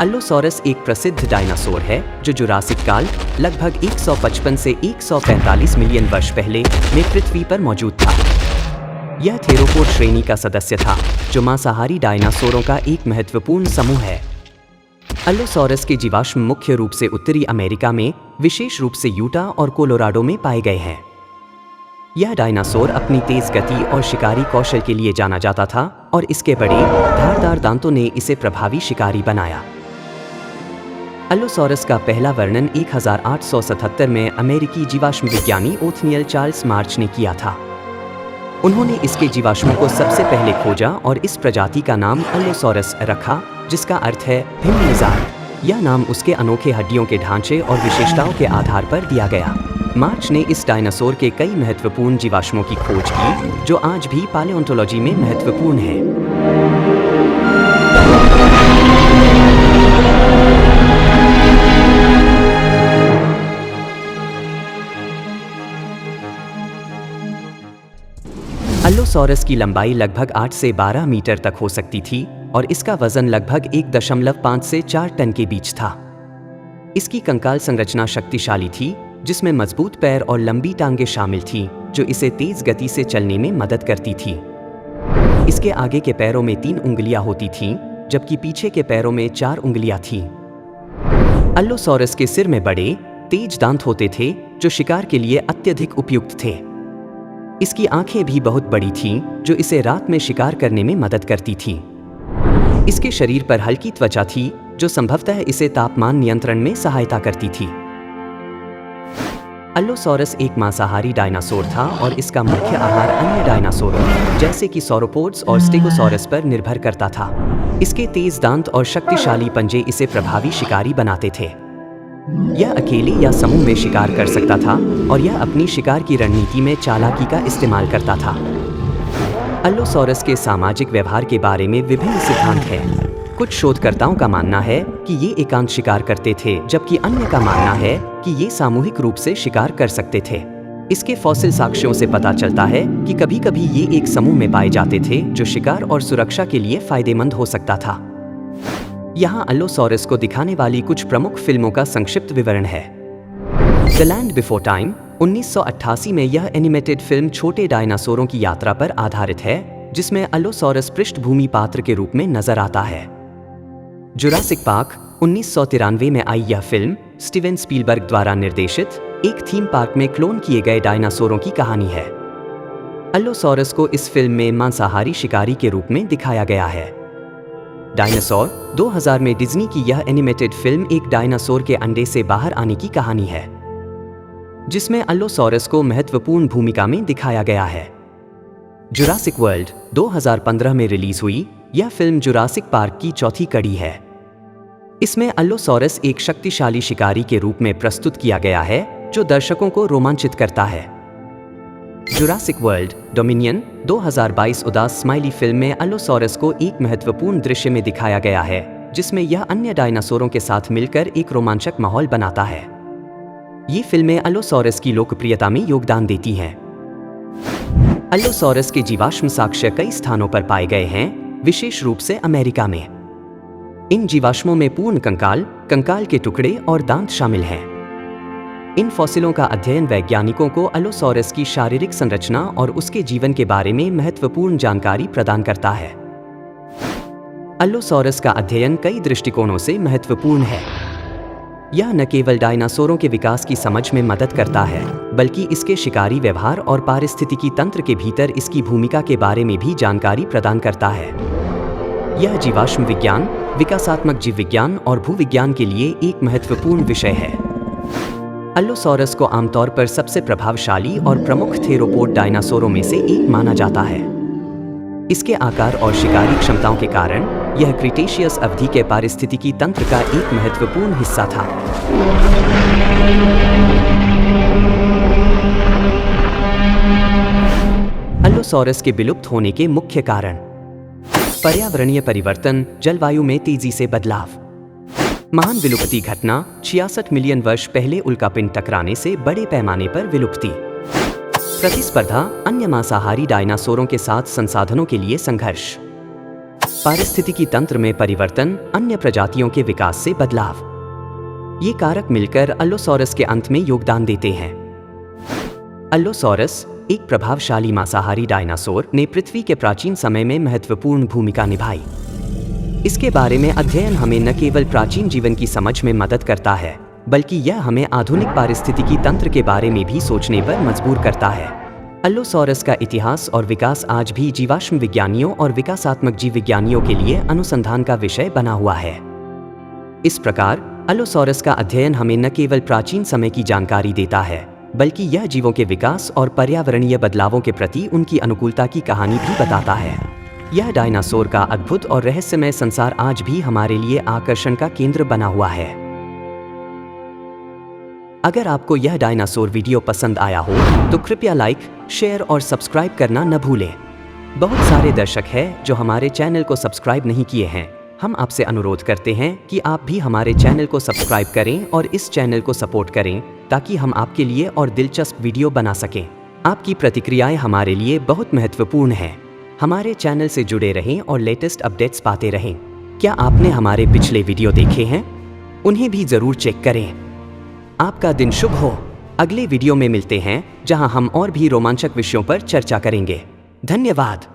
अल्लोसॉरस एक प्रसिद्ध डायनासोर है जो जुरासिक काल लगभग 155 से 145 मिलियन वर्ष पहले में पृथ्वी पर मौजूद था। यह थेरोपोड श्रेणी का सदस्य था जो मांसाहारी डायनासोरों का एक महत्वपूर्ण समूह है। अल्लोसॉरस के जीवाश्म मुख्य रूप से उत्तरी अमेरिका में, विशेष रूप से यूटा और कोलोराडो में पाए गए हैं। यह डायनासोर अपनी तेज गति और शिकारी कौशल के लिए जाना जाता था और इसके बड़े धारदार दांतों ने इसे प्रभावी शिकारी बनाया। अल्लोसॉरस का पहला वर्णन 1877 में अमेरिकी जीवाश्म विज्ञानी ओथनियल चार्ल्स मार्च ने किया था। उन्होंने इसके जीवाश्मों को सबसे पहले खोजा और इस प्रजाति का नाम अल्लोसॉरस रखा, जिसका अर्थ है हिमनिज़ाद। यह नाम उसके अनोखे हड्डियों के ढांचे और विशेषताओं के आधार पर दिया गया। मार्च ने इस डायनासोर के कई महत्वपूर्ण जीवाश्मों की खोज की जो आज भी पैलियोंटोलॉजी में महत्वपूर्ण है। अल्लोसॉरस की लंबाई लगभग 8 से 12 मीटर तक हो सकती थी और इसका वजन लगभग 1.5 से 4 टन के बीच था। इसकी कंकाल संरचना शक्तिशाली थी, जिसमें मजबूत पैर और लंबी टांगें शामिल थीं, जो इसे तेज गति से चलने में मदद करती थी। इसके आगे के पैरों में 3 उंगलियां होती थीं, जबकि पीछे के पैरों में 4 उंगलियां थीं। अल्लोसॉरस के सिर में बड़े, तेज दांत होते थे, जो शिकार के लिए अत्यधिक उपयुक्त थे। इसकी आंखें भी बहुत बड़ी थीं, जो इसे रात में शिकार करने में मदद करती थीं। इसके शरीर पर हल्की त्वचा थी, जो संभवतः इसे तापमान नियंत्रण में सहायता करती थी। अल्लोसॉरस एक मांसाहारी डायनासोर था और इसका मुख्य आहार अन्य डायनासोरों जैसे कि सौरोपोड्स और स्टेगोसॉरस पर निर्भर करता था। इसके तेज दांत और शक्तिशाली पंजे इसे प्रभावी शिकारी बनाते थे। यह अकेले या समूह में शिकार कर सकता था और यह अपनी शिकार की रणनीति में चालाकी का इस्तेमाल करता था। अल्लोसॉरस के सामाजिक व्यवहार के बारे में विभिन्न सिद्धांत हैं। कुछ शोधकर्ताओं का मानना है कि ये एकांत शिकार करते थे, जबकि अन्य का मानना है कि ये सामूहिक रूप से शिकार कर सकते थे। इसके फॉसिल साक्ष्यों से पता चलता है कि कभी-कभी ये एक समूह में पाए जाते थे, जो शिकार और सुरक्षा के लिए फायदेमंद हो सकता था। यहाँ अल्लोसॉरस को दिखाने वाली कुछ प्रमुख फिल्मों का संक्षिप्त विवरण है। द लैंड बिफोर टाइम 1988 में यह एनिमेटेड फिल्म छोटे डायनासोरों की यात्रा पर आधारित है, जिसमें अल्लोसॉरस पृष्ठभूमि पात्र के रूप में नजर आता है। जुरासिक पार्क 1993 में आई यह फिल्म स्टीवन स्पीलबर्ग द्वारा निर्देशित एक थीम पार्क में क्लोन किए गए डायनासोरों की कहानी है। अल्लोसॉरस को इस फिल्म में मांसाहारी शिकारी के रूप में दिखाया गया है। डायनासोर 2000 में डिज्नी की यह एनिमेटेड फिल्म एक डायनासोर के अंडे से बाहर आने की कहानी है, जिसमें अल्लोसॉरस को महत्वपूर्ण भूमिका में दिखाया गया है। जुरासिक वर्ल्ड 2015 में रिलीज हुई यह फिल्म जुरासिक पार्क की चौथी कड़ी है। इसमें अल्लोसॉरस एक शक्तिशाली शिकारी के रूप में प्रस्तुत किया गया है, जो दर्शकों को रोमांचित करता है। जुरासिक वर्ल्ड डोमिनियन 2022 उदास स्माइली फिल्म में अल्लोसॉरस को एक महत्वपूर्ण दृश्य में दिखाया गया है, जिसमें यह अन्य डायनासोरों के साथ मिलकर एक रोमांचक माहौल बनाता है। ये फिल्में अल्लोसॉरस की लोकप्रियता में योगदान देती हैं। अल्लोसॉरस के जीवाश्म साक्ष्य कई स्थानों पर पाए गए हैं, विशेष रूप से अमेरिका में। इन जीवाश्मों में पूर्ण कंकाल, कंकाल के टुकड़े और दांत शामिल हैं। इन फॉसिलों का अध्ययन वैज्ञानिकों को अल्लोसॉरस की शारीरिक संरचना और उसके जीवन के बारे में महत्वपूर्ण जानकारी प्रदान करता है। अल्लोसॉरस का अध्ययन कई दृष्टिकोणों से महत्वपूर्ण है। यह न केवल डायनासोरों के विकास की समझ में मदद करता है, बल्कि इसके शिकारी व्यवहार और पारिस्थितिकी तंत्र के भीतर इसकी भूमिका के बारे में भी जानकारी प्रदान करता है। यह जीवाश्म विज्ञान, विकासात्मक जीव विज्ञान और भूविज्ञान के लिए एक महत्वपूर्ण विषय है। अल्लोसॉरस को आमतौर पर सबसे प्रभावशाली और प्रमुख थेरोपोड डायनासोरों में से एक माना जाता है। इसके आकार और शिकारी क्षमताओं के कारण यह क्रीटेशियस अवधि के पारिस्थितिकी तंत्र का एक महत्वपूर्ण हिस्सा था। अल्लोसॉरस के विलुप्त होने के मुख्य कारण: पर्यावरणीय परिवर्तन, जलवायु में तेजी से बदलाव। महान विलुप्ति घटना 66 मिलियन वर्ष पहले उल्कापिंड टकराने से बड़े पैमाने पर विलुप्ति। प्रतिस्पर्धा, अन्य मांसाहारी डायनासोरों के साथ संसाधनों के लिए संघर्ष। पारिस्थितिकी तंत्र में परिवर्तन, अन्य प्रजातियों के विकास से बदलाव, ये कारक मिलकर अल्लोसॉरस के अंत में योगदान देते हैं। अल्लोसॉरस, एक प्रभावशाली मांसाहारी डायनासोर, ने पृथ्वी के प्राचीन समय में महत्वपूर्ण भूमिका निभाई। इसके बारे में अध्ययन हमें न केवल प्राचीन जीवन की समझ में मदद करता है, बल्कि यह हमें आधुनिक पारिस्थितिकी तंत्र के बारे में भी सोचने पर मजबूर करता है। अल्लोसॉरस का इतिहास और विकास आज भी जीवाश्म विज्ञानियों और विकासात्मक जीव विज्ञानियों के लिए अनुसंधान का विषय बना हुआ है। इस प्रकार अल्लोसॉरस का अध्ययन हमें न केवल प्राचीन समय की जानकारी देता है, बल्कि यह जीवों के विकास और पर्यावरणीय बदलावों के प्रति उनकी अनुकूलता की कहानी भी बताता है। यह डायनासोर का अद्भुत और रहस्यमय संसार आज भी हमारे लिए आकर्षण का केंद्र बना हुआ है। अगर आपको यह डायनासोर वीडियो पसंद आया हो तो कृपया लाइक, शेयर और सब्सक्राइब करना न भूलें। बहुत सारे दर्शक हैं जो हमारे चैनल को सब्सक्राइब नहीं किए हैं। हम आपसे अनुरोध करते हैं कि आप भी हमारे चैनल को सब्सक्राइब करें और इस चैनल को सपोर्ट करें, ताकि हम आपके लिए और दिलचस्प वीडियो बना सकें। आपकी प्रतिक्रियाएं हमारे लिए बहुत महत्वपूर्ण हैं। हमारे चैनल से जुड़े रहें और लेटेस्ट अपडेट्स पाते रहें। क्या आपने हमारे पिछले वीडियो देखे हैं? उन्हें भी जरूर चेक करें। आपका दिन शुभ हो। अगले वीडियो में मिलते हैं, जहां हम और भी रोमांचक विषयों पर चर्चा करेंगे। धन्यवाद।